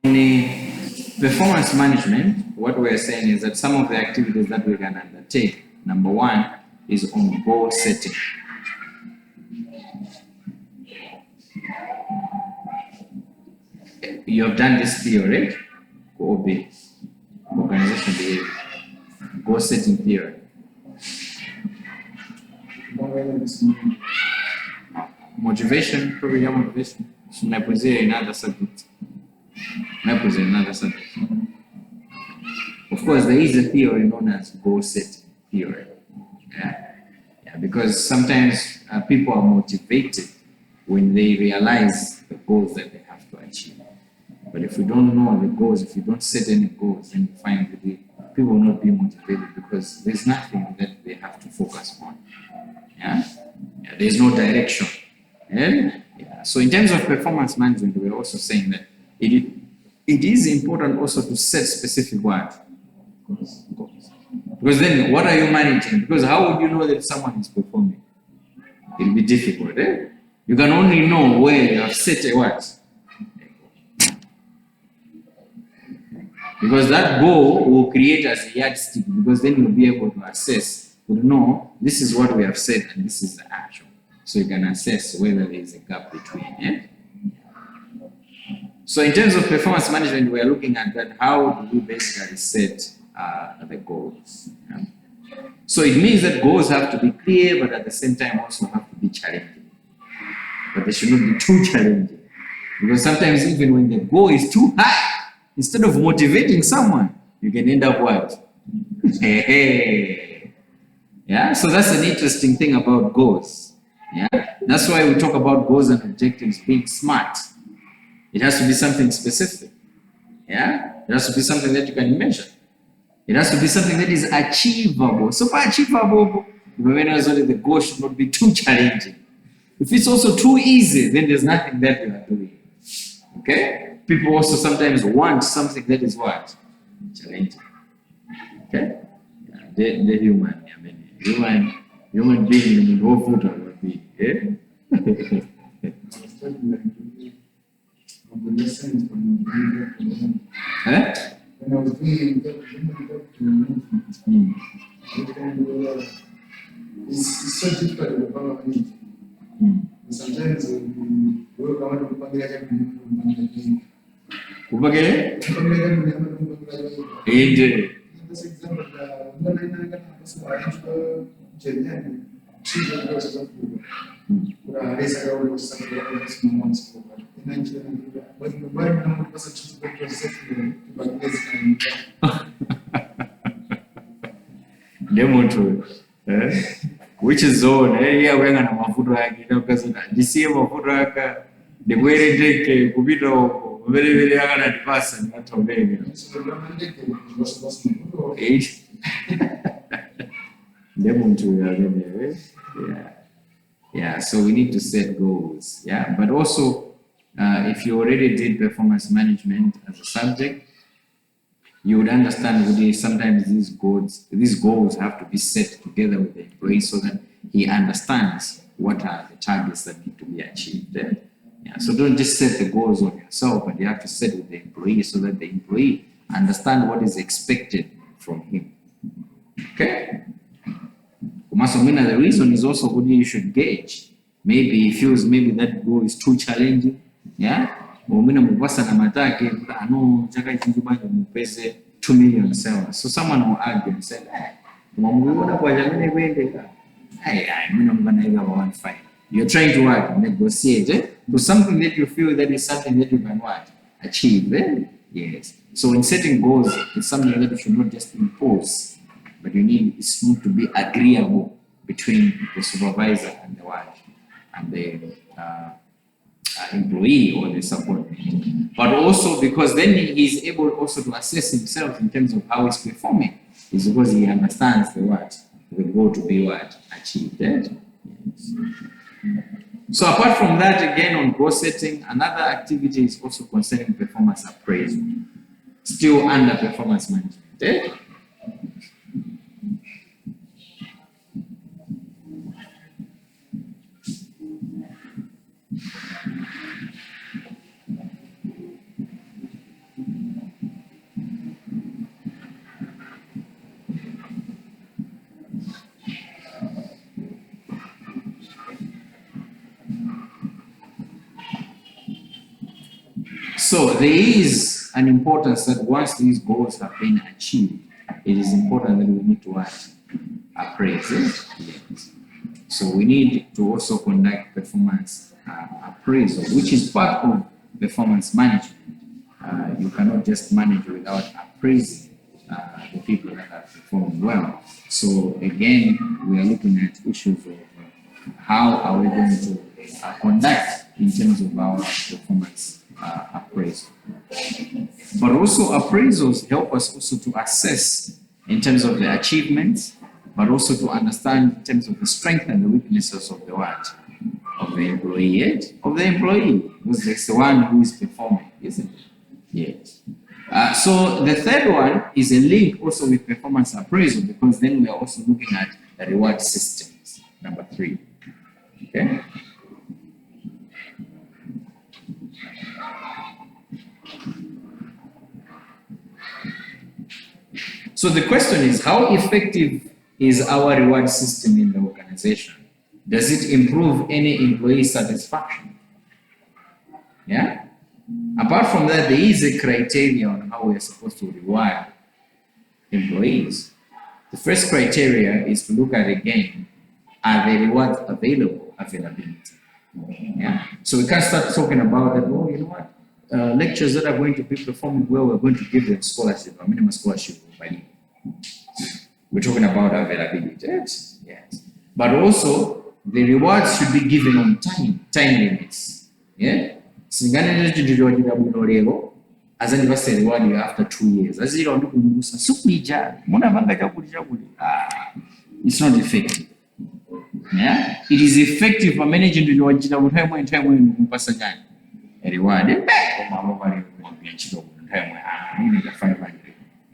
In the performance management, what we're saying is that some of the activities that we can undertake, number one, is on goal setting. You have done this theory, OB, organization behavior, goal setting theory. Motivation, probably your motivation. So I present another subject. Of course, there is a theory known as goal setting theory. Yeah, because sometimes people are motivated when they realize the goals that they have to achieve. But if we don't know the goals, if you don't set any goals, then you find that people will not be motivated because there's nothing that they have to focus on. Yeah, there's no direction. Yeah? So in terms of performance management, we're also saying that it is important also to set specific what? Goals. Because then what are you managing? Because how would you know that someone is performing? It'll be difficult. You can only know where you have set a what? Because that goal will create as a yardstick, because then you'll be able to assess, to know this is what we have said and this is the action. So you can assess whether there is a gap between. Yeah? So in terms of performance management, we are looking at that. How do we basically set the goals? Yeah? So it means that goals have to be clear, but at the same time also have to be challenging. But they should not be too challenging. Because sometimes even when the goal is too high, instead of motivating someone, you can end up what? Yeah, so that's an interesting thing about goals. Yeah, that's why we talk about goals and objectives being smart. It has to be something specific. Yeah, it has to be something that you can measure. It has to be something that is achievable. So for achievable, the goal should not be too challenging. If it's also too easy, then there's nothing that you are doing. Okay? People also sometimes want something that is what? Challenging. Okay? Yeah, the human, I mean, human being in the whole foot would be. Eh? When I was doing it's so difficult to follow it. Sometimes we work on this example, which is zone yeah wenga na mafuta yake because disiye mafuta yaka de kwere teke kupita huko vile vile yaka na dipasa ni hata mbele yeah, so we need to set goals. Yeah, but also if you already did performance management as a subject, you would understand that sometimes these goals have to be set together with the employee so that he understands what are the targets that need to be achieved. Yeah, so don't just set the goals on yourself, but you have to set with the employee so that the employee understands what is expected from him. Okay? The reason is also what you should gauge. Maybe he feels maybe that goal is too challenging. Yeah? Or mina mubasa na matake, ano chaka chingi bado mupeze 2 million sellers. So someone will argue and say, "Mwamuona kwa jamii kwende ka. Mina mgana higa 1.5." You're trying to what? Negotiate to something that you feel that is something that you can what? Achieve. Yes. So in setting goals, it's something that you should not just impose, but it needs to be agreeable between the supervisor and the what? And the employee or the subordinate. But also because then he's able also to assess himself in terms of how he's performing. It's because he understands the what? The goal to be what? Achieved. Yes. So apart from that, again on goal setting, another activity is also concerning performance appraisal. Still under performance management. So there is an importance that once these goals have been achieved, it is important that we need to appraise it. Yes. So we need to also conduct performance appraisal, which is part of performance management. You cannot just manage without appraising the people that are performing well. So again, we are looking at issues of how are we going to conduct in terms of our performance appraisal. But also appraisals help us also to assess in terms of the achievements, but also to understand in terms of the strength and the weaknesses of the what? Of the employee, because it's the one who is performing, isn't it? Yes. So the third one is a link also with performance appraisal, because then we are also looking at the reward systems, number 3. Okay. So the question is, how effective is our reward system in the organization? Does it improve any employee satisfaction? Yeah? Apart from that, there is a criteria on how we are supposed to reward employees. The first criteria is to look at, again, are the rewards available? Availability. Yeah? So we can't start talking about that, oh, you know what? Lecturers that are going to be performing well, we're going to give them scholarship, a minimum scholarship. We're talking about availability. Yes. But also, the rewards should be given on time limits. Yeah? Singana lero as an investor reward you after 2 years. As you don't do it's not effective. Yeah? It is effective for managing the reward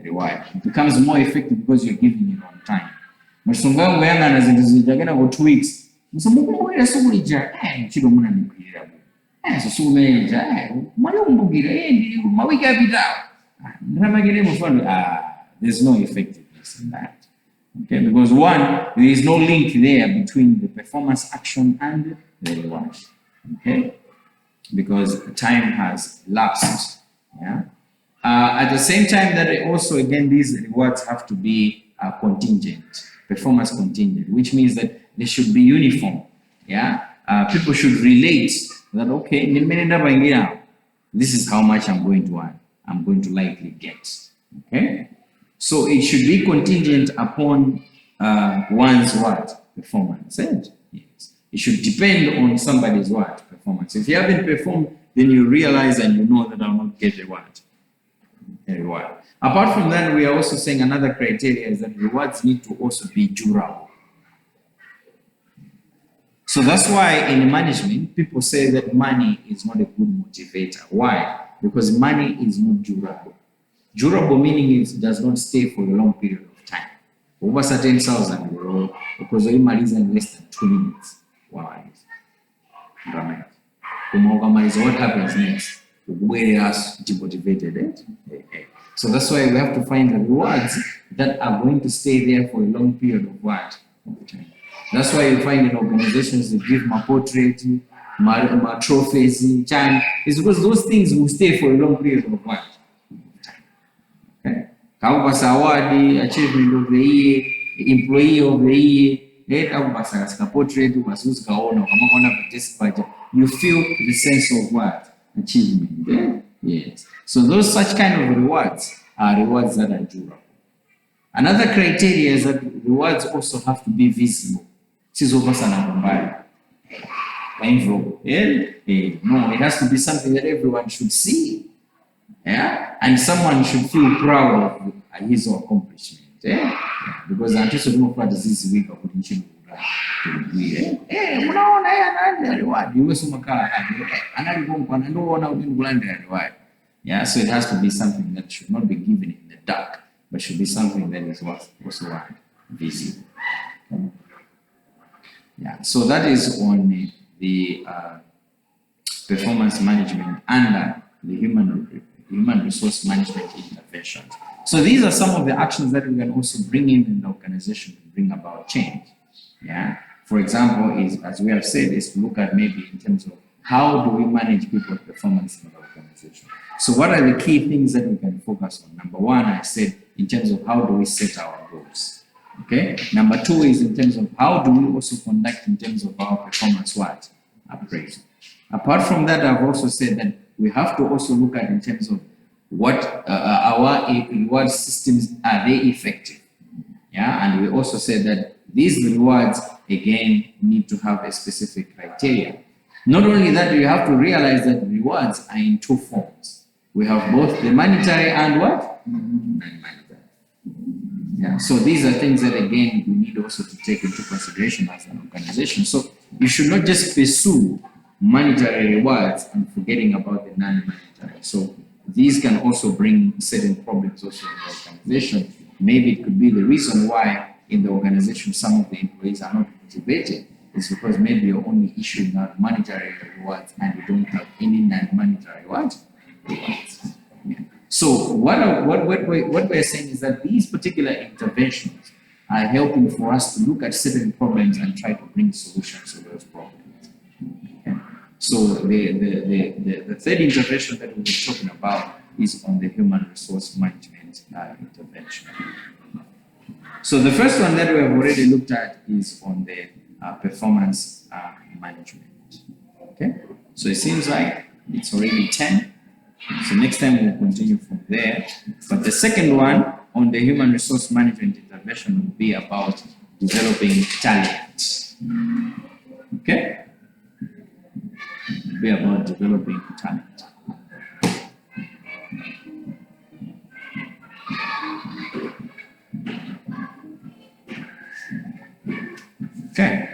reward. It becomes more effective because you're giving it on time. Musonga yanga na zinzijagena go 2 weeks. Musomuko ya sugulija chiro muna nikwira. So sumeja mali umbugira ndi mawiki apitao. Ndamagene mufano there's no effectiveness in that. Okay, because one, there is no link there between the performance action and the reward. Okay? Because time has lapsed. Yeah. At the same time, that also, again, these rewards have to be contingent, performance contingent, which means that they should be uniform. Yeah, people should relate that, okay, this is how much I'm going to earn. I'm going to likely get. Okay, so it should be contingent upon one's what performance. Yes, it should depend on somebody's what performance. If you haven't performed, then you realize and you know that I'll not get a what. Reward. Apart from that, we are also saying another criteria is that rewards need to also be durable. So that's why in management, people say that money is not a good motivator. Why? Because money is not durable. Durable meaning it does not stay for a long period of time. Over certain thousand euro, because you marry in less than 2 minutes. Wow. What happens next? Where us demotivated. So that's why we have to find the rewards that are going to stay there for a long period of what? Of time. That's why you find in organizations that give my portrait, my trophies, it's because those things will stay for a long period of what? Okay. Award, achievement of the year, employee of the year, portrait, you feel the sense of what? Achievement. Yeah? Yes. So those such kind of rewards are rewards that are durable. Another criteria is that rewards also have to be visible. No, it has to be something that everyone should see. Yeah? And someone should feel proud of his or accomplishment. Yeah? Because until so don't this week of potential yeah, so it has to be something that should not be given in the dark, but should be something that is also visible. Yeah, so that is on the performance management under the human resource management interventions. So these are some of the actions that we can also bring in the organization to bring about change. Yeah. For example, is, as we have said, is to look at maybe in terms of how do we manage people's performance in the organization? So what are the key things that we can focus on? Number one, I said, in terms of how do we set our goals? Okay. Number two is in terms of how do we also conduct in terms of our performance what? Appraisal. Apart from that, I've also said that we have to also look at in terms of what our reward systems, are they effective? Yeah, and we also said that these rewards again need to have a specific criteria. Not only that, you have to realize that rewards are in two forms. We have both the monetary and what? Non-monetary. Yeah, so these are things that again we need also to take into consideration as an organization. So you should not just pursue monetary rewards and forgetting about the non-monetary. So these can also bring certain problems also in the organization. Maybe it could be the reason why in the organization some of the employees are not motivated is because maybe you're only issuing out monetary rewards and you don't have any non-monetary rewards. Yeah. So what we're saying is that these particular interventions are helping for us to look at certain problems and try to bring solutions to those problems. Okay. So the third intervention that we were talking about is on the human resource management intervention. So the first one that we have already looked at is on the performance management. Okay, so it seems like it's already 10. So next time we'll continue from there. But the second one on the human resource management intervention will be about developing talent. Okay, it will be about developing talent. Okay.